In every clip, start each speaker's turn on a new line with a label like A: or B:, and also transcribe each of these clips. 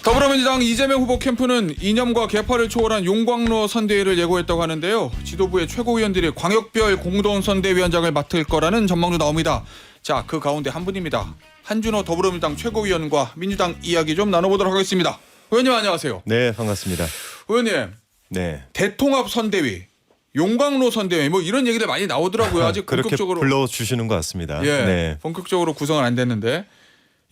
A: 더불어민주당 이재명 후보 캠프는 이념과 계파를 초월한 용광로 선대위를 예고했다고 하는데요. 지도부의 최고위원들이 광역별 공동선대위원장을 맡을 거라는 전망도 나옵니다. 자, 그 가운데 한 분입니다. 한준호 더불어민주당 최고위원과 민주당 이야기 좀 나눠보도록 하겠습니다. 의원님 안녕하세요.
B: 네, 반갑습니다.
A: 의원님,
B: 네.
A: 대통합 선대위, 용광로 선대위 뭐 이런 얘기들 많이 나오더라고요. 아직
B: 그렇게
A: 본격적으로
B: 불러주시는 것 같습니다.
A: 예,
B: 네.
A: 본격적으로 구성은 안 됐는데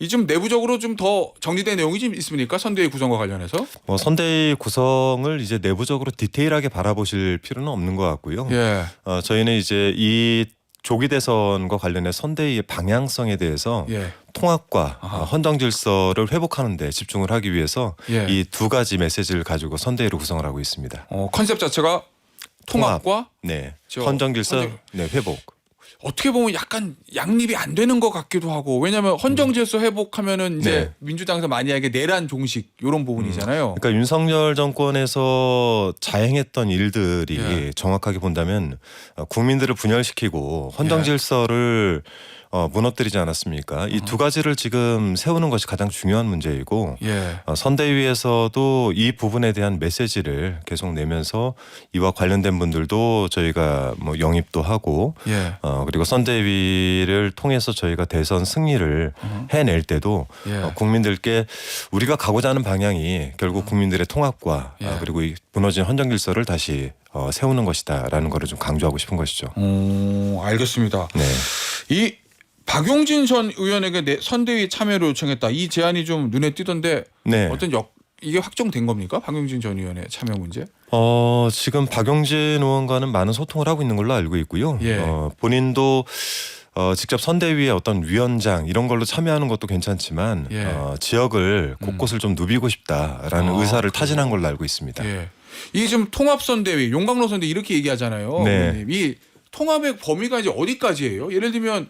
A: 이 좀 내부적으로 좀 더 정리된 내용이 좀 있습니까? 선대위 구성과 관련해서?
B: 선대위 구성을 이제 내부적으로 디테일하게 바라보실 필요는 없는 것 같고요.
A: 예.
B: 저희는 이제 이 조기 대선과 관련해 선대위의 방향성에 대해서
A: 예.
B: 통합과
A: 아하.
B: 헌정 질서를 회복하는 데 집중을 하기 위해서
A: 예.
B: 이 두 가지 메시지를 가지고 선대위를 구성을 하고 있습니다.
A: 컨셉 자체가 통합과
B: 네.
A: 저
B: 헌정 질서
A: 헌정-
B: 네, 회복.
A: 어떻게 보면 약간 양립이 안 되는 것 같기도 하고 왜냐하면 헌정 질서 회복하면은 이제
B: 네.
A: 민주당에서 많이 하게 내란 종식 이런 부분이잖아요.
B: 그러니까 윤석열 정권에서 자행했던 일들이
A: 예.
B: 정확하게 본다면 국민들을 분열시키고 헌정
A: 예.
B: 질서를 무너뜨리지 않았습니까? 이 두 가지를 지금 세우는 것이 가장 중요한 문제이고
A: 예.
B: 선대위에서도 이 부분에 대한 메시지를 계속 내면서 이와 관련된 분들도 저희가 뭐 영입도 하고
A: 예.
B: 그리고 선대위를 통해서 저희가 대선 승리를 해낼 때도
A: 예.
B: 국민들께 우리가 가고자 하는 방향이 결국 국민들의 통합과
A: 예.
B: 그리고 이 무너진 헌정 질서를 다시 세우는 것이다라는 거를 좀 강조하고 싶은 것이죠.
A: 알겠습니다.
B: 네.
A: 이 박용진 전 의원에게 선대위 참여를 요청했다. 이 제안이 좀 눈에 띄던데
B: 네.
A: 어떤 이게 확정된 겁니까? 박용진 전 의원의 참여 문제?
B: 지금 박용진 의원과는 많은 소통을 하고 있는 걸로 알고 있고요.
A: 예.
B: 본인도 직접 선대위의 어떤 위원장 이런 걸로 참여하는 것도 괜찮지만
A: 예.
B: 지역을 곳곳을 좀 누비고 싶다라는 의사를 타진한 걸로 알고 있습니다.
A: 예. 이게 지금 통합선대위, 용광로 선대위 이렇게 얘기하잖아요.
B: 네.
A: 의원님. 이 통합의 범위가 이제 어디까지예요? 예를 들면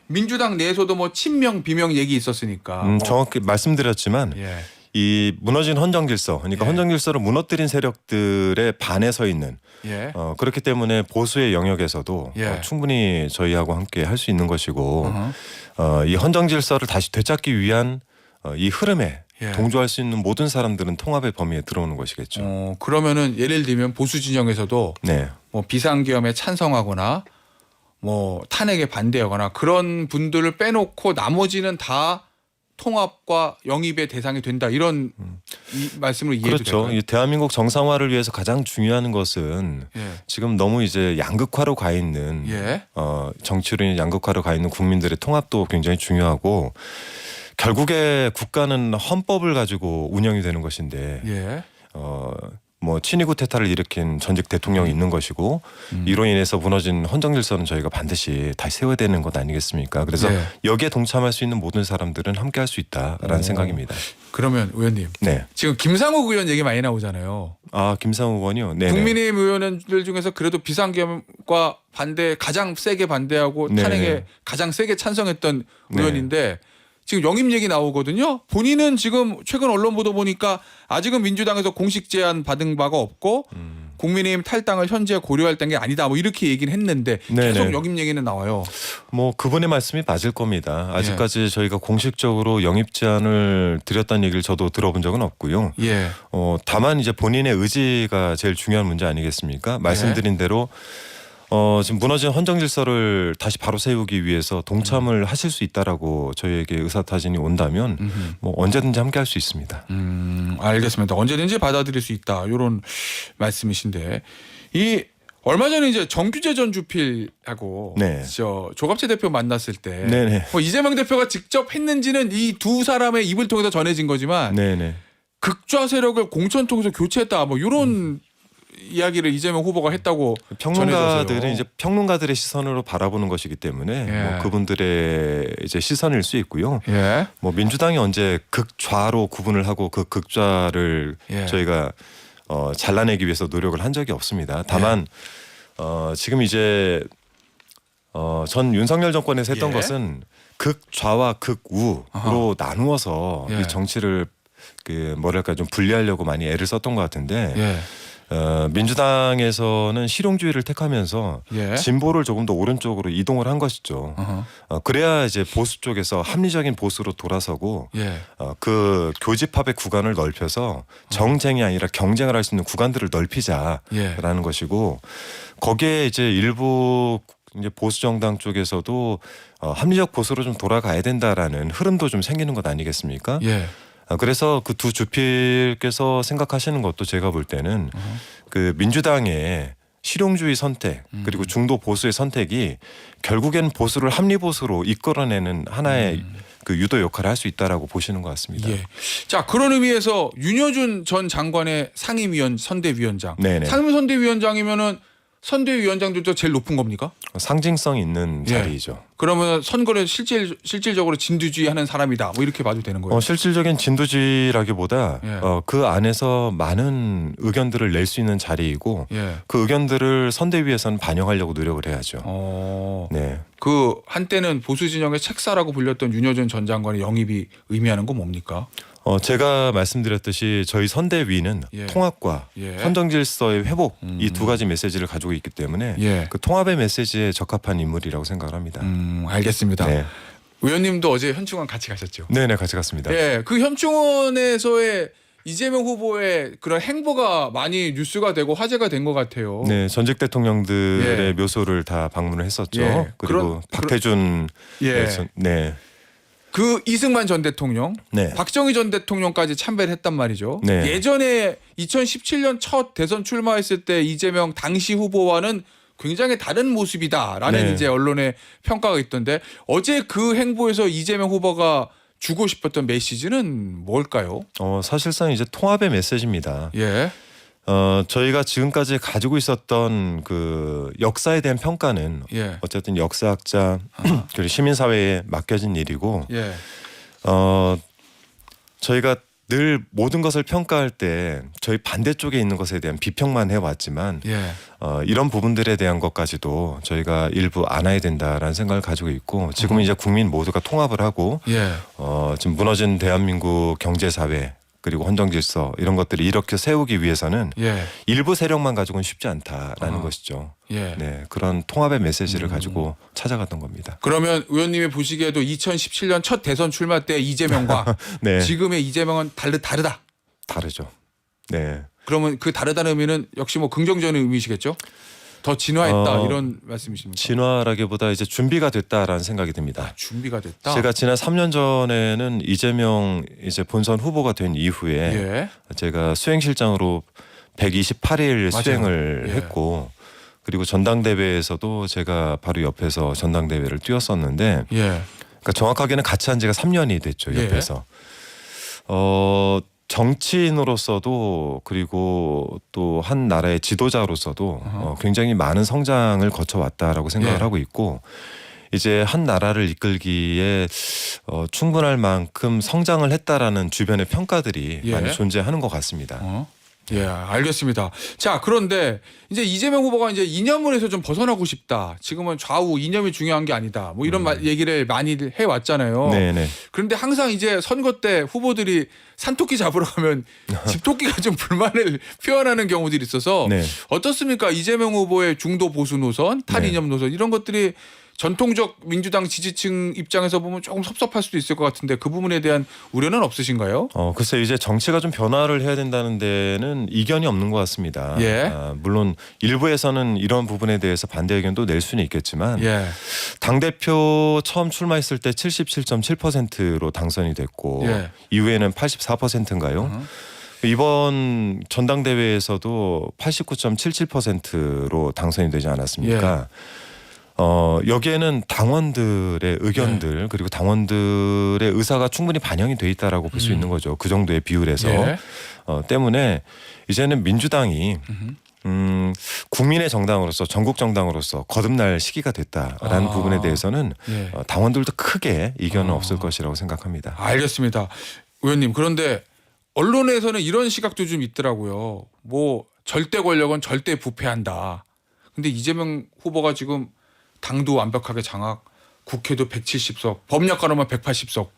A: 민주당 내에서도 뭐 친명 비명 얘기 있었으니까.
B: 정확히 말씀드렸지만
A: 예.
B: 이 무너진 헌정 질서, 그러니까
A: 예.
B: 헌정 질서를 무너뜨린 세력들의 반에 서 있는
A: 예.
B: 그렇기 때문에 보수의 영역에서도
A: 예.
B: 충분히 저희하고 함께 할 수 있는 것이고
A: 어허.
B: 이 헌정 질서를 다시 되찾기 위한 이 흐름에
A: 예.
B: 동조할 수 있는 모든 사람들은 통합의 범위에 들어오는 것이겠죠.
A: 그러면은 예를 들면 보수 진영에서도
B: 네.
A: 뭐 비상계엄에 찬성하거나 뭐 탄핵에 반대하거나 그런 분들을 빼놓고 나머지는 다 통합과 영입의 대상이 된다 이런 이 말씀을 이해해도
B: 그렇죠.
A: 될까요?
B: 이 대한민국 정상화를 위해서 가장 중요한 것은
A: 예.
B: 지금 너무 이제 양극화로 가 있는
A: 예.
B: 정치로 인해 양극화로 가 있는 국민들의 통합도 굉장히 중요하고 결국에 국가는 헌법을 가지고 운영이 되는 것인데
A: 예.
B: 뭐 친위 구테타를 일으킨 전직 대통령이 있는 것이고 이로 인해서 무너진 헌정 질서는 저희가 반드시 다시 세워야 되는 것 아니겠습니까? 그래서
A: 네.
B: 여기에 동참할 수 있는 모든 사람들은 함께 할 수 있다라는 생각입니다.
A: 그러면 의원님
B: 네.
A: 지금 김상욱 의원 얘기 많이 나오잖아요.
B: 김상욱 의원이요. 네.
A: 국민의힘 의원들 중에서 그래도 비상계엄과 가장 세게 반대하고
B: 네네.
A: 탄핵에 가장 세게 찬성했던
B: 네.
A: 의원인데 지금 영입 얘기 나오거든요. 본인은 지금 최근 언론 보도 보니까 아직은 민주당에서 공식 제안 받은 바가 없고 국민의힘 탈당을 현재 고려할 단계 아니다. 뭐 이렇게 얘기는 했는데
B: 네네.
A: 계속 영입 얘기는 나와요.
B: 뭐 그분의 말씀이 맞을 겁니다. 아직까지 저희가 공식적으로 영입 제안을 드렸다는 얘기를 저도 들어본 적은 없고요.
A: 예.
B: 다만 이제 본인의 의지가 제일 중요한 문제 아니겠습니까? 말씀드린 대로 지금 무너진 헌정 질서를 다시 바로 세우기 위해서 동참을 하실 수 있다라고 저희에게 의사타진이 온다면 뭐 언제든지 함께 할 수 있습니다.
A: 알겠습니다. 언제든지 받아들일 수 있다. 이런 말씀이신데 이 얼마 전에 이제 정규재 전 주필하고
B: 네.
A: 저 조갑재 대표 만났을 때
B: 네네.
A: 뭐 이재명 대표가 직접 했는지는 이 두 사람의 입을 통해서 전해진 거지만
B: 네네.
A: 극좌 세력을 공천 통해서 교체했다. 뭐 이런 이야기를 이재명 후보가 했다고
B: 평론가들은
A: 전해져서요.
B: 이제 평론가들의 시선으로 바라보는 것이기 때문에
A: 예.
B: 뭐 그분들의 이제 시선일 수 있고요.
A: 예.
B: 뭐 민주당이 언제 극좌로 구분을 하고 그 극좌를
A: 예.
B: 저희가 잘라내기 위해서 노력을 한 적이 없습니다. 다만 지금 이제 전 윤석열 정권에서 했던
A: 예.
B: 것은 극좌와 극우로
A: 아하.
B: 나누어서
A: 예.
B: 이 정치를 뭐랄까 좀 분리하려고 많이 애를 썼던 것 같은데
A: 예.
B: 민주당에서는 실용주의를 택하면서
A: 예.
B: 진보를 조금 더 오른쪽으로 이동을 한 것이죠. 그래야 이제 보수 쪽에서 합리적인 보수로 돌아서고
A: 예.
B: 그 교집합의 구간을 넓혀서 정쟁이 아니라 경쟁을 할 수 있는 구간들을 넓히자라는
A: 예.
B: 것이고 거기에 이제 일부 이제 보수 정당 쪽에서도 합리적 보수로 좀 돌아가야 된다라는 흐름도 좀 생기는 것 아니겠습니까?
A: 예.
B: 그래서 그 두 주필께서 생각하시는 것도 제가 볼 때는 그 민주당의 실용주의 선택 그리고 중도 보수의 선택이 결국엔 보수를 합리 보수로 이끌어내는 하나의 그 유도 역할을 할 수 있다라고 보시는 것 같습니다.
A: 예. 자, 그런 의미에서 윤여준 전 장관의 상임위원 선대위원장.
B: 네네.
A: 상임선대위원장이면은 선대위원장들도 제일 높은 겁니까?
B: 상징성 있는
A: 예.
B: 자리이죠.
A: 그러면 선거를 실질적으로 진두지휘하는 사람이다. 뭐 이렇게 봐도 되는 거예요.
B: 실질적인 진두지라기보다
A: 예.
B: 그 안에서 많은 의견들을 낼 수 있는 자리이고
A: 예.
B: 그 의견들을 선대위에서는 반영하려고 노력을 해야죠. 네.
A: 그 한때는 보수 진영의 책사라고 불렸던 윤여준 전 장관의 영입이 의미하는 건 뭡니까?
B: 제가 말씀드렸듯이 저희 선대위는
A: 예.
B: 통합과
A: 예.
B: 헌정질서의 회복 이 두 가지 메시지를 가지고 있기 때문에
A: 예.
B: 그 통합의 메시지에 적합한 인물이라고 생각을 합니다.
A: 알겠습니다.
B: 네.
A: 의원님도 어제 현충원 같이 가셨죠?
B: 네네 같이 갔습니다.
A: 예, 그 현충원에서의 이재명 후보의 그런 행보가 많이 뉴스가 되고 화제가 된 것 같아요.
B: 네, 전직 대통령들의
A: 예.
B: 묘소를 다 방문을 했었죠.
A: 예.
B: 그리고 박태준
A: 예.
B: 네.
A: 그 이승만 전 대통령,
B: 네.
A: 박정희 전 대통령까지 참배를 했단 말이죠.
B: 네.
A: 예전에 2017년 첫 대선 출마했을 때 이재명 당시 후보와는 굉장히 다른 모습이다라는
B: 네.
A: 이제 언론의 평가가 있던데 어제 그 행보에서 이재명 후보가 주고 싶었던 메시지는 뭘까요?
B: 사실상 이제 통합의 메시지입니다.
A: 예.
B: 저희가 지금까지 가지고 있었던 그 역사에 대한 평가는
A: 예.
B: 어쨌든 역사학자 그리고 시민사회에 맡겨진 일이고
A: 예.
B: 저희가 늘 모든 것을 평가할 때 저희 반대쪽에 있는 것에 대한 비평만 해왔지만
A: 예.
B: 이런 부분들에 대한 것까지도 저희가 일부 안아야 된다라는 생각을 가지고 있고 지금은 이제 국민 모두가 통합을 하고
A: 예.
B: 지금 무너진 대한민국 경제사회 그리고 헌정질서 이런 것들을 이렇게 세우기 위해서는
A: 예.
B: 일부 세력만 가지고는 쉽지 않다라는 것이죠.
A: 예.
B: 네, 그런 통합의 메시지를 가지고 찾아갔던 겁니다.
A: 그러면 의원님이 보시기에도 2017년 첫 대선 출마 때 이재명과
B: 네,
A: 지금의 이재명은 다르다.
B: 다르죠. 네,
A: 그러면 그 다르다는 의미는 역시 뭐 긍정적인 의미시겠죠? 더 진화했다 이런 말씀이십니까?
B: 진화라기보다 이제 준비가 됐다라는 생각이 듭니다.
A: 준비가 됐다.
B: 제가 지난 3년 전에는 이재명 이제 본선 후보가 된 이후에
A: 예.
B: 제가 수행실장으로 128일
A: 맞아요.
B: 수행을
A: 예.
B: 했고 그리고 전당대회에서도 제가 바로 옆에서 전당대회를 뛰었었는데
A: 예.
B: 그러니까 정확하게는 같이 한 지가 3년이 됐죠.
A: 예.
B: 옆에서. 정치인으로서도 그리고 또 한 나라의 지도자로서도 굉장히 많은 성장을 거쳐왔다라고 생각을
A: 예.
B: 하고 있고 이제 한 나라를 이끌기에 충분할 만큼 성장을 했다라는 주변의 평가들이
A: 예.
B: 많이 존재하는 것 같습니다.
A: 예, 알겠습니다. 자, 그런데 이제 이재명 후보가 이제 이념을에서 좀 벗어나고 싶다. 지금은 좌우 이념이 중요한 게 아니다. 뭐 이런 얘기를 많이 해왔잖아요.
B: 네네.
A: 그런데 항상 이제 선거 때 후보들이 산토끼 잡으러 가면 집토끼가 좀 불만을 표현하는 경우들이 있어서
B: 네.
A: 어떻습니까? 이재명 후보의 중도 보수 노선,
B: 네.
A: 탈이념 노선 이런 것들이 전통적 민주당 지지층 입장에서 보면 조금 섭섭할 수도 있을 것 같은데 그 부분에 대한 우려는 없으신가요?
B: 글쎄 이제 정치가 좀 변화를 해야 된다는 데는 이견이 없는 것 같습니다.
A: 예.
B: 물론 일부에서는 이런 부분에 대해서 반대 의견도 낼 수는 있겠지만
A: 예.
B: 당대표 처음 출마했을 때 77.7%로 당선이 됐고
A: 예.
B: 이후에는 84%인가요? 이번 전당대회에서도 89.77%로 당선이 되지 않았습니까? 여기에는 당원들의 의견들 그리고 당원들의 의사가 충분히 반영이 돼 있다라고 볼 수 있는 거죠. 그 정도의 비율에서.
A: 예.
B: 때문에 이제는 민주당이 국민의 정당으로서 전국 정당으로서 거듭날 시기가 됐다라는 부분에 대해서는
A: 예.
B: 당원들도 크게 이견은 없을 것이라고 생각합니다.
A: 알겠습니다. 의원님, 그런데 언론에서는 이런 시각도 좀 있더라고요. 뭐 절대 권력은 절대 부패한다. 근데 이재명 후보가 지금 당도 완벽하게 장악, 국회도 170석, 법약가로만 180석,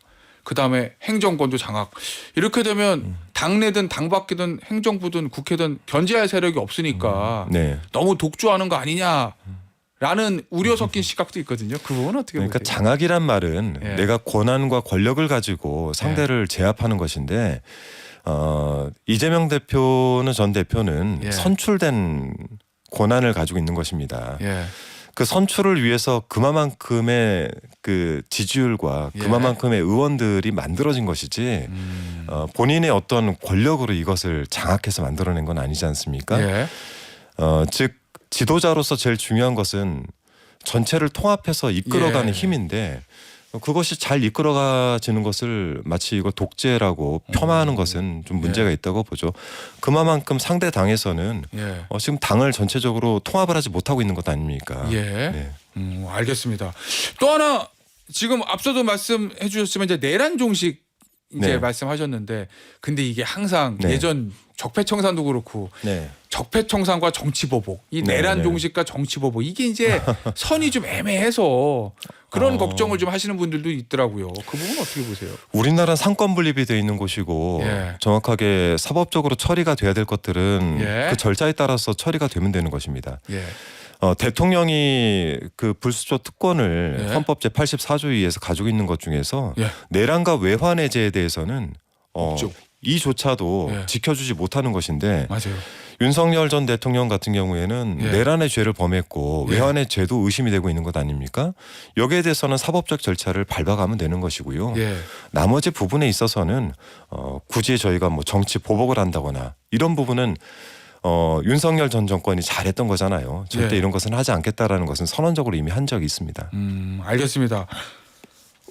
A: 그다음에 행정권도 장악. 이렇게 되면 당내든 당밖이든 행정부든 국회든 견제할 세력이 없으니까
B: 네.
A: 너무 독주하는 거 아니냐라는 우려 섞인 시각도 있거든요. 그 부분은 어떻게
B: 그러니까
A: 보세요?
B: 장악이란 말은
A: 예.
B: 내가 권한과 권력을 가지고 상대를 제압하는 것인데 이재명 대표는 전 대표는
A: 예.
B: 선출된 권한을 가지고 있는 것입니다.
A: 예.
B: 그 선출을 위해서 그만큼의 그 지지율과
A: 예.
B: 그만큼의 의원들이 만들어진 것이지 본인의 어떤 권력으로 이것을 장악해서 만들어낸 건 아니지 않습니까?
A: 예.
B: 즉 지도자로서 제일 중요한 것은 전체를 통합해서 이끌어가는
A: 예.
B: 힘인데 그것이 잘 이끌어가지는 것을 마치 이거 독재라고 폄하하는 것은 좀 문제가 있다고 보죠. 그만큼 상대 당에서는
A: 예.
B: 지금 당을 전체적으로 통합을 하지 못하고 있는 것 아닙니까?
A: 예.
B: 네.
A: 알겠습니다. 또 하나 지금 앞서도 말씀해 주셨지만 이제 내란 종식 이제
B: 네.
A: 말씀하셨는데 근데 이게 항상
B: 네.
A: 예전 적폐청산도 그렇고
B: 네.
A: 적폐청산과 정치보복, 이
B: 네,
A: 내란
B: 네.
A: 종식과 정치보복 이게 이제 선이 좀 애매해서 그런 걱정을 좀 하시는 분들도 있더라고요. 그 부분 어떻게 보세요?
B: 우리나라는 상권 분립이 돼 있는 곳이고
A: 예.
B: 정확하게 사법적으로 처리가 돼야 될 것들은
A: 예.
B: 그 절차에 따라서 처리가 되면 되는 것입니다.
A: 예.
B: 대통령이 그 불수조 특권을
A: 예.
B: 헌법 제 84조에 의해서 가지고 있는 것 중에서
A: 예.
B: 내란과 외환해제에 대해서는
A: 없죠.
B: 이조차도
A: 예.
B: 지켜주지 못하는 것인데
A: 맞아요.
B: 윤석열 전 대통령 같은 경우에는
A: 예.
B: 내란의 죄를 범했고
A: 예.
B: 외환의 죄도 의심이 되고 있는 것 아닙니까? 여기에 대해서는 사법적 절차를 밟아가면 되는 것이고요.
A: 예.
B: 나머지 부분에 있어서는 굳이 저희가 뭐 정치 보복을 한다거나 이런 부분은 윤석열 전 정권이 잘했던 거잖아요. 절대
A: 예.
B: 이런 것은 하지 않겠다라는 것은 선언적으로 이미 한 적이 있습니다.
A: 알겠습니다.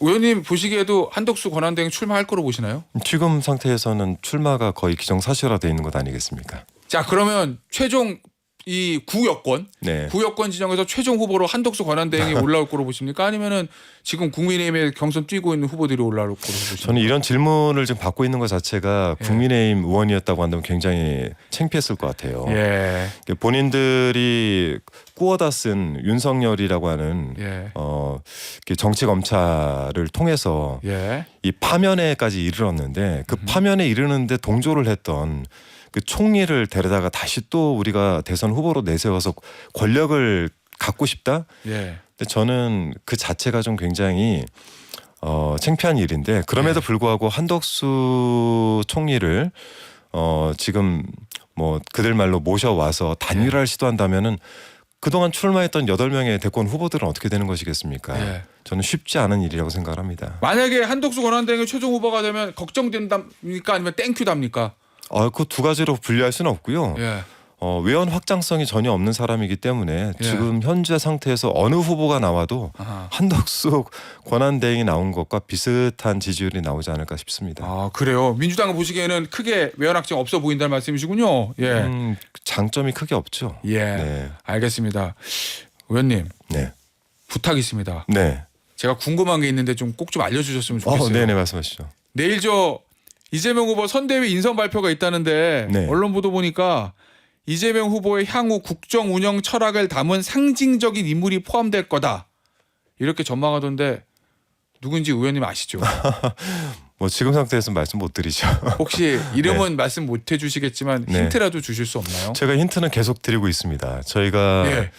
A: 의원님 보시기에도 한덕수 권한대행 출마할 거로 보시나요?
B: 지금 상태에서는 출마가 거의 기정사실화되어 있는 것 아니겠습니까?
A: 자 그러면 최종 이 구여권
B: 네.
A: 구여권 지정에서 최종 후보로 한덕수 권한대행이 올라올 거로 보십니까? 아니면은 지금 국민의힘에 경선 뛰고 있는 후보들이 올라올 거로 보십니까?
B: 저는 이런 질문을 지금 받고 있는 것 자체가
A: 예.
B: 국민의힘 의원이었다고 한다면 굉장히 창피했을 것 같아요.
A: 예.
B: 본인들이 꾸어다 쓴 윤석열이라고 하는
A: 예.
B: 정치 검찰을 통해서
A: 예.
B: 이 파면에까지 이르렀는데 그 파면에 이르는데 동조를 했던 그 총리를 데려다가 다시 또 우리가 대선 후보로 내세워서 권력을 갖고 싶다?
A: 예.
B: 근데 저는 그 자체가 좀 굉장히 창피한 일인데 그럼에도
A: 예.
B: 불구하고 한덕수 총리를 지금 뭐 그들 말로 모셔와서 단일화를 시도한다면은 그동안 출마했던 8명의 대권 후보들은 어떻게 되는 것이겠습니까?
A: 예.
B: 저는 쉽지 않은 일이라고 생각을 합니다.
A: 만약에 한덕수 권한대행이 최종 후보가 되면 걱정된답니까? 아니면 땡큐답니까?
B: 그 두 가지로 분류할 수는 없고요.
A: 예.
B: 외연 확장성이 전혀 없는 사람이기 때문에
A: 예.
B: 지금 현재 상태에서 어느 후보가 나와도
A: 아하.
B: 한덕수 권한대행이 나온 것과 비슷한 지지율이 나오지 않을까 싶습니다.
A: 아 그래요. 민주당을 보시기에는 크게 외연 확장 없어 보인다는 말씀이시군요. 예.
B: 장점이 크게 없죠.
A: 예.
B: 네.
A: 알겠습니다. 의원님
B: 네.
A: 부탁이 있습니다.
B: 네.
A: 제가 궁금한 게 있는데 좀 꼭 좀 알려주셨으면 좋겠어요.
B: 네네 말씀하시죠.
A: 내일 저 이재명 후보 선대위 인선 발표가 있다는데
B: 네.
A: 언론 보도 보니까 이재명 후보의 향후 국정 운영 철학을 담은 상징적인 인물이 포함될 거다 이렇게 전망하던데 누군지 의원님 아시죠?
B: 뭐 지금 상태에서 말씀 못 드리죠.
A: 혹시 이름은 말씀 못 해주시겠지만
B: 네.
A: 힌트라도 주실 수 없나요?
B: 제가 힌트는 계속 드리고 있습니다. 저희가
A: 예.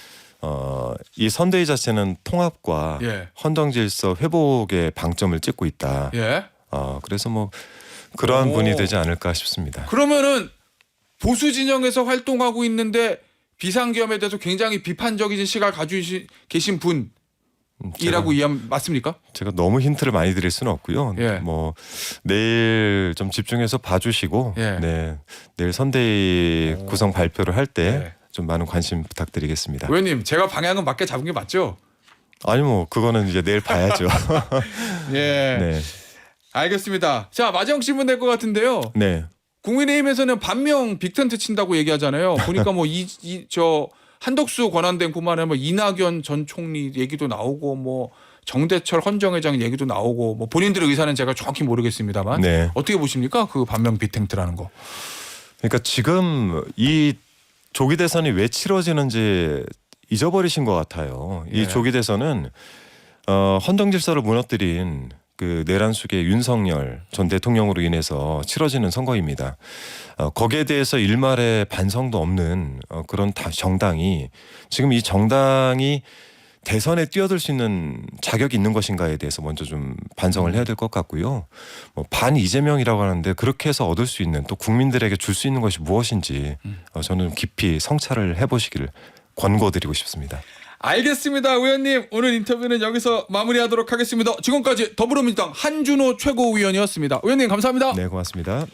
B: 이 선대위 자체는 통합과
A: 예.
B: 헌정질서 회복에 방점을 찍고 있다.
A: 예.
B: 그래서 뭐 그러한
A: 오.
B: 분이 되지 않을까 싶습니다.
A: 그러면은 보수 진영에서 활동하고 있는데 비상계엄에 대해서 굉장히 비판적인 시각을 가지고 계신 분이라고 이해하면 맞습니까?
B: 제가 너무 힌트를 많이 드릴 수는 없고요.
A: 예.
B: 뭐 내일 좀 집중해서 봐주시고
A: 예.
B: 네, 내일 선대위 구성 발표를 할 때
A: 예.
B: 좀 많은 관심 부탁드리겠습니다.
A: 의원님 제가 방향은 맞게 잡은 게 맞죠?
B: 아니 뭐 그거는 이제 내일 봐야죠.
A: 예.
B: 네,
A: 알겠습니다. 자 마지막 질문 될 것 같은데요.
B: 네,
A: 국민의힘에서는 반명 빅텐트 친다고 얘기하잖아요. 보니까 뭐 저 한덕수 권한대행뿐만 아니라 뭐 이낙연 전 총리 얘기도 나오고 뭐 정대철 헌정회장 얘기도 나오고 뭐 본인들의 의사는 제가 정확히 모르겠습니다만
B: 네.
A: 어떻게 보십니까? 그 반명 빅텐트라는 거.
B: 그러니까 지금 이 조기 대선이 왜 치러지는지 잊어버리신 것 같아요.
A: 예.
B: 이 조기 대선은 헌정 질서를 무너뜨린 그 내란 속의 윤석열 전 대통령으로 인해서 치러지는 선거입니다. 거기에 대해서 일말의 반성도 없는 그런 정당이 지금 이 정당이 대선에 뛰어들 수 있는 자격이 있는 것인가에 대해서 먼저 좀 반성을 해야 될 것 같고요. 반 이재명이라고 하는데 그렇게 해서 얻을 수 있는 또 국민들에게 줄 수 있는 것이 무엇인지 저는 깊이 성찰을 해보시기를 권고드리고 싶습니다.
A: 알겠습니다. 의원님 오늘 인터뷰는 여기서 마무리하도록 하겠습니다. 지금까지 더불어민주당 한준호 최고위원이었습니다. 의원님 감사합니다.
B: 네, 고맙습니다.